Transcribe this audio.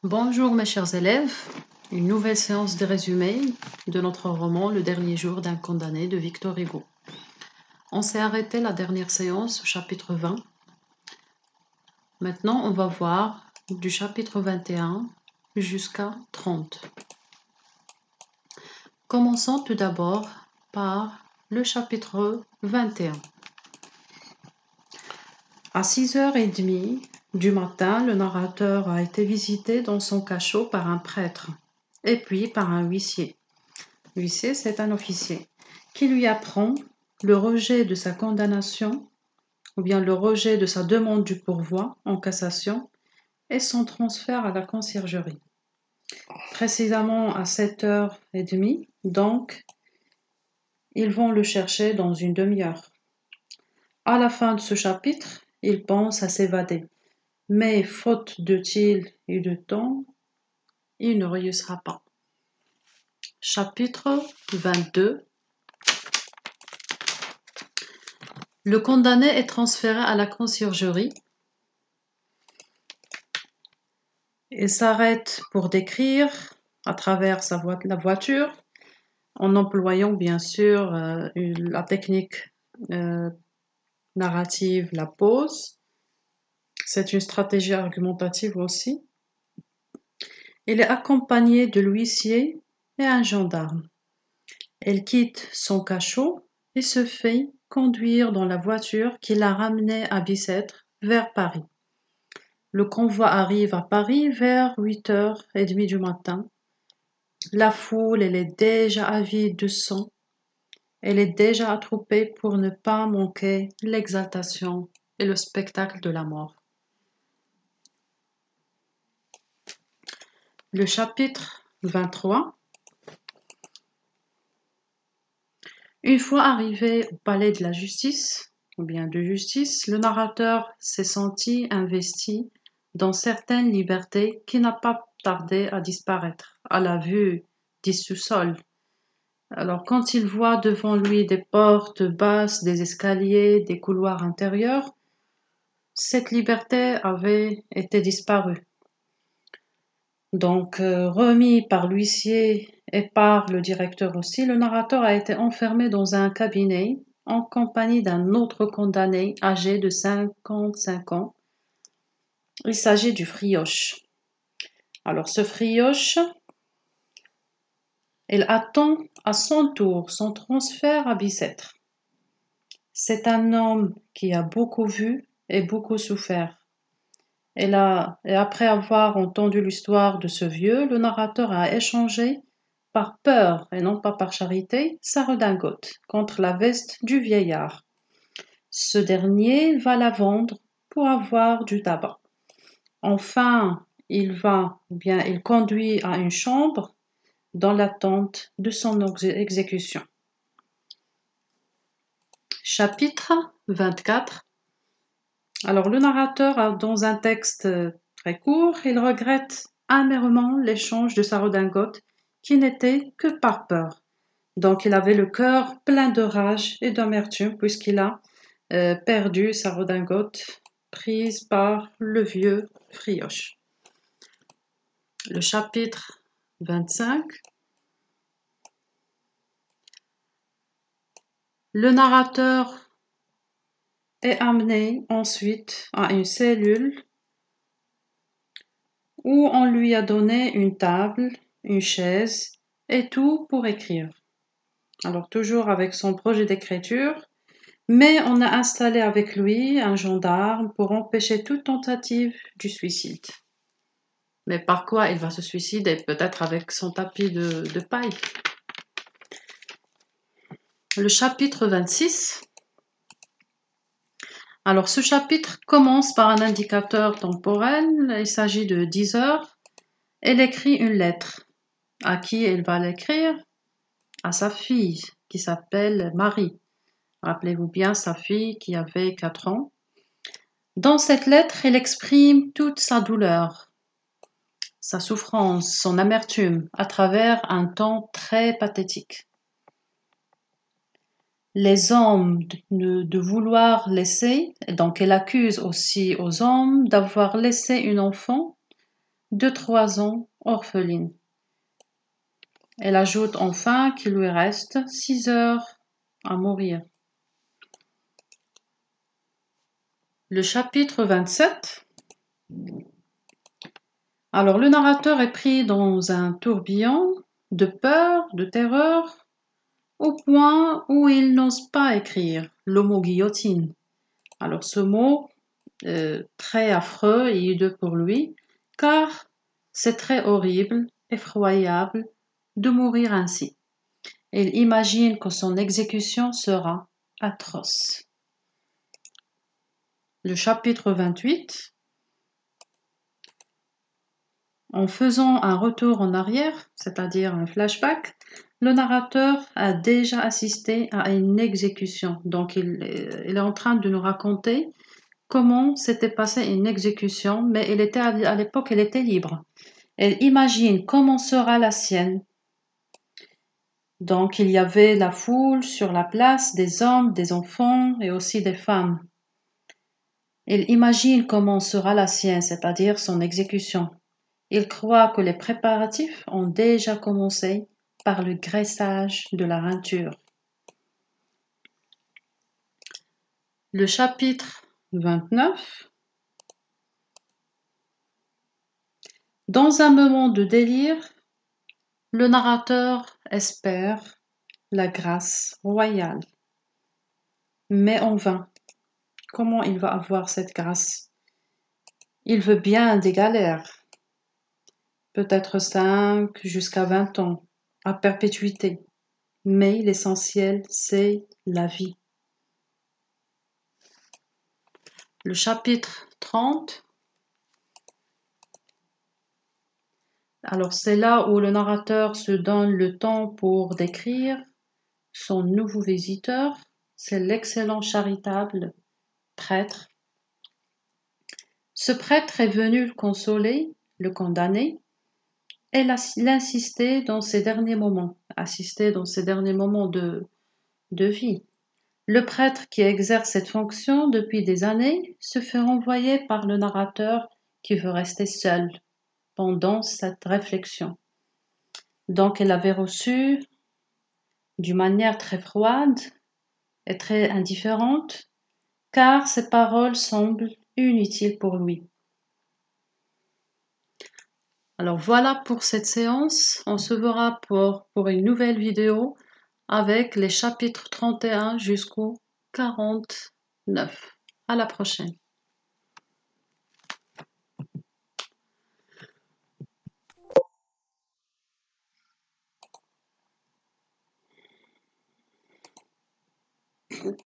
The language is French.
Bonjour mes chers élèves, une nouvelle séance de résumé de notre roman Le dernier jour d'un condamné de Victor Hugo. On s'est arrêté la dernière séance au chapitre 20. Maintenant on va voir du chapitre 21 jusqu'à 30. Commençons tout d'abord par le chapitre 21. À 6h30 du matin, le narrateur a été visité dans son cachot par un prêtre et puis par un huissier. L'huissier, c'est un officier qui lui apprend le rejet de sa condamnation ou bien le rejet de sa demande du pourvoi en cassation et son transfert à la conciergerie. Précisément à 7h30, donc, ils vont le chercher dans une demi-heure. À la fin de ce chapitre, il pense à s'évader. Mais faute de til et de temps, il ne réussira pas. Chapitre 22. Le condamné est transféré à la conciergerie. Il s'arrête pour décrire à travers la voiture, en employant bien sûr la technique narrative, la pause. C'est une stratégie argumentative aussi. Il est accompagné de l'huissier et un gendarme. Elle quitte son cachot et se fait conduire dans la voiture qui l'a ramenée à Bicêtre vers Paris. Le convoi arrive à Paris vers 8h30 du matin. La foule, elle est déjà avide de sang. Elle est déjà attroupée pour ne pas manquer l'exaltation et le spectacle de la mort. Le chapitre 23. Une fois arrivé au palais de la justice, ou bien de justice, le narrateur s'est senti investi dans certaines libertés qui n'a pas tardé à disparaître à la vue des sous-sols. Alors quand il voit devant lui des portes basses, des escaliers, des couloirs intérieurs, cette liberté avait été disparue. Donc remis par l'huissier et par le directeur aussi, le narrateur a été enfermé dans un cabinet en compagnie d'un autre condamné âgé de 55 ans. Il s'agit du Frioche. Alors ce Frioche, il attend à son tour son transfert à Bicêtre. C'est un homme qui a beaucoup vu et beaucoup souffert. Et après avoir entendu l'histoire de ce vieux, le narrateur a échangé, par peur et non pas par charité, sa redingote contre la veste du vieillard. Ce dernier va la vendre pour avoir du tabac. Enfin, il conduit à une chambre dans l'attente de son exécution. Chapitre 24. Alors, le narrateur, dans un texte très court, il regrette amèrement l'échange de sa redingote qui n'était que par peur. Donc, il avait le cœur plein de rage et d'amertume puisqu'il a perdu sa redingote prise par le vieux Frioche. Le chapitre 25. Le narrateur est amené ensuite à une cellule où on lui a donné une table, une chaise et tout pour écrire. Alors toujours avec son projet d'écriture, mais on a installé avec lui un gendarme pour empêcher toute tentative du suicide. Mais par quoi il va se suicider? Peut-être avec son tapis de paille. Le chapitre 26. Alors ce chapitre commence par un indicateur temporel, il s'agit de 10 heures. Elle écrit une lettre. À qui elle va l'écrire? À sa fille, qui s'appelle Marie. Rappelez-vous bien sa fille qui avait 4 ans. Dans cette lettre, elle exprime toute sa douleur, sa souffrance, son amertume, à travers un ton très pathétique. Les hommes de vouloir laisser, donc elle accuse aussi aux hommes d'avoir laissé une enfant de 3 ans, orpheline. Elle ajoute enfin qu'il lui reste 6 heures à mourir. Le chapitre 27. Alors le narrateur est pris dans un tourbillon de peur, de terreur, au point où il n'ose pas écrire le mot guillotine. Alors ce mot, très affreux et hideux pour lui, car c'est très horrible, effroyable de mourir ainsi. Il imagine que son exécution sera atroce. Le chapitre 28. En faisant un retour en arrière, c'est-à-dire un flashback, le narrateur a déjà assisté à une exécution. Donc il est en train de nous raconter comment s'était passée une exécution, mais à l'époque, elle était libre. Elle imagine comment sera la sienne. Donc il y avait la foule sur la place, des hommes, des enfants et aussi des femmes. Il imagine comment sera la sienne, c'est-à-dire son exécution. Il croit que les préparatifs ont déjà commencé par le graissage de la peinture. Le chapitre 29. Dans un moment de délire, le narrateur espère la grâce royale. Mais en vain. Comment il va avoir cette grâce? Il veut bien des galères, peut-être 5 jusqu'à 20 ans, à perpétuité. Mais l'essentiel, c'est la vie. Le chapitre 30. Alors c'est là où le narrateur se donne le temps pour décrire son nouveau visiteur. C'est l'excellent charitable prêtre. Ce prêtre est venu le consoler, le condamner, et l'assister dans ses derniers moments, de vie. Le prêtre qui exerce cette fonction depuis des années se fait renvoyer par le narrateur qui veut rester seul pendant cette réflexion. Donc elle avait reçu d'une manière très froide et très indifférente, car ses paroles semblent inutiles pour lui. Alors voilà pour cette séance. On se verra pour une nouvelle vidéo avec les chapitres 31 jusqu'au 49. À la prochaine.